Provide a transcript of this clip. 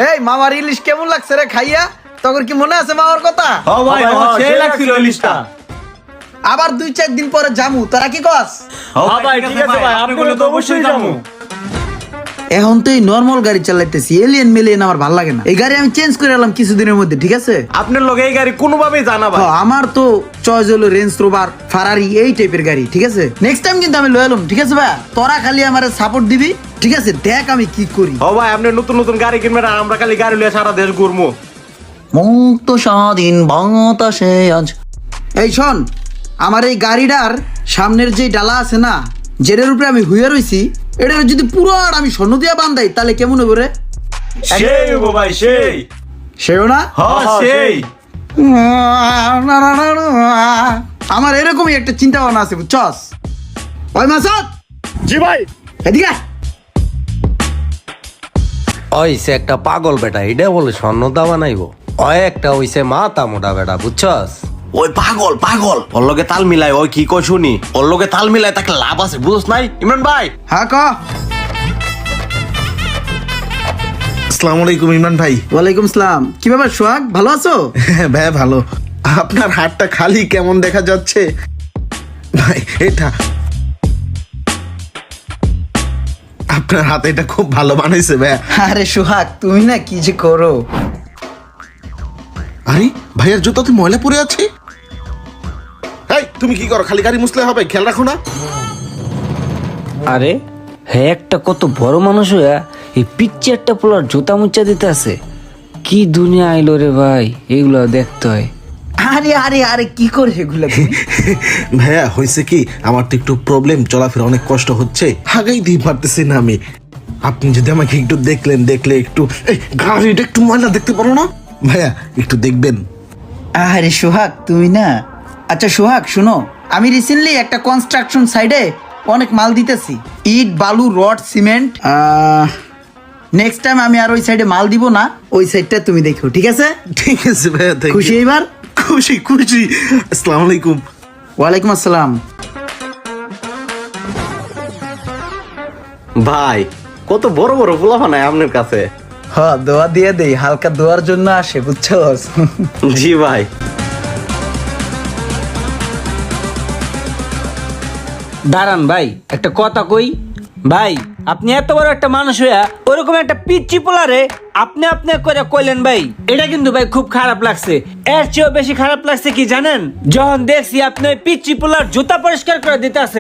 এই মামার ইলিশ কেমন লাগছে রে খাইয়া? তখন কি মনে আছে মামার কথা? ভাই সেই লাগছিল ইলিশটা। আবার 2-4 দিন পরে জামু, তোরা কি কস? ভাই ঠিক আছে ভাই, আপনি বলে তো অবশ্যই যাবো। এখন তো এই নর্মাল গাড়ি চালাইতেছি, এলিয়েন মেলিয়েন আমার ভালো লাগে না। এই গাড়ি আমি চেঞ্জ করে এলাম কিছুদিনের মধ্যে, ঠিক আছে? আপনার লগে এই গাড়ি কোনোভাবেই জানা ভাই। আমার তো চয়েস হলো রেঞ্জ রোভার, ফারারি, এই টাইপের গাড়ি, ঠিক আছে? নেক্সট টাইম কিন্তু আমি লয়ে এলাম, ঠিক আছে ভাই? তোরা খালি আমার সাপোর্ট দিবি, ঠিক আছে? দেখ আমি কি করি। ভাই আপনি নতুন নতুন গাড়ি কিনবেন আর আমরা খালি গাড়ি লিয়ে সারা দেশ ঘুরবো। মুক্ত স্বাধীন বাতাসে আজ। এই শোন, আমার এই গাড়িটার সামনের যে ডালা আছে না, যেটার উপরে আমি হুইয়া রইছি, এটার যদি পুরো আর আমি স্বর্ণ দিয়া বান্ধাই তাহলে কেমন হবে রে? সেই গো ভাই সেই। সেও না? সেই। আমার এরকমই একটা চিন্তা ভাবনা আছে, বুঝছস? ওই মাসুদ, জি ভাই। এদিকে আয়। ওইসে একটা পাগল বেটা, এটা বলে স্বর্ণ দাবা নাইব। ওই একটা ওইসে মাথা মোটা বেটা, বুঝছস? ওই পাগল পাগল, ওর লগে তাল মিলাই, ওই কি কই শুনি, ওর লগে তাল মিলাই তাকে লাভ আছে, বুঝছ নাই ইমরান ভাই? হ্যাঁ ক। আসসালামু আলাইকুম ইমরান ভাই। ওয়ালাইকুম সালাম। কি ব্যাপার সোহাগ, ভালো আছো? ভাই ভালো। আপনার হাতটা খালি কেমন দেখা যাচ্ছে ভাই? এটা আপনার হাতে এটা খুব ভালো বানাইছে ভাই। আরে সোহাগ, তুমি না কি যে করো। আরে ভাইয়ের জুতোতে ময়লা পড়ে আছে। এই তুমি কি করো? খালি গাড়ি মুছলে হবে, খেয়াল রাখো না। আরে হ্যাঁ, একটা কত বড় মানুষ হইয়া এই পিচ্ছি একটা পোলার জুতা মুচ্চা দিতে আছে। কি দুনিয়া আইলো রে ভাই, এগুলো দেখতে হয়। আরে আরে আরে কি করে এগুলা তুমি? ভাইয়া হয়েছে কি, আমার তো একটু প্রবলেম, চলাফেরা অনেক কষ্ট হচ্ছে, হাগাই দিয়ে পারতেছি না আমি। আপনি যদি আমাকে একটু দেখলে একটু, এই গাড়িটা একটু ময়লা দেখতে পারো না ভাইয়া, একটু দেখবেন। আরে সোহাগ তুমি না। আচ্ছা সোহাগ শুনো, আমি রিসেন্টলি একটা কনস্ট্রাকশন সাইডে অনেক মাল দিতেছি, ইট, বালু, রড, সিমেন্ট। নেক্সট টাইম আমি আর ওই সাইডে মাল দিব না, ওই সাইডটা তুমি দেখো, ঠিক আছে? ঠিক আছে ভাইয়া, thank you. খুশি এবার? খুশি খুশি। আসসালামু আলাইকুম। ওয়ালাইকুম আসসালাম। ভাই কত বড় বড় পোলাপা নাই আপনার কাছে। হ্যাঁ, দোয়া দিয়ে দেই, হালকা দোয়ার জন্য আসে, বুঝছস? জি ভাই। দাঁড়ান ভাই, একটা কথা কই ভাই। আপনি এত বড় একটা মানুষ হইয়া ওরকম একটা পিচ্চি পোলারে আপনি আপনি করে কইলেন ভাই, এটা কিন্তু ভাই খুব খারাপ লাগছে। এর চেয়েও বেশি খারাপ লাগছে কি জানেন? যখন দেখছি আপনি ওই পিচ্চি পোলার জুতা পরিষ্কার করে দিতে আছে।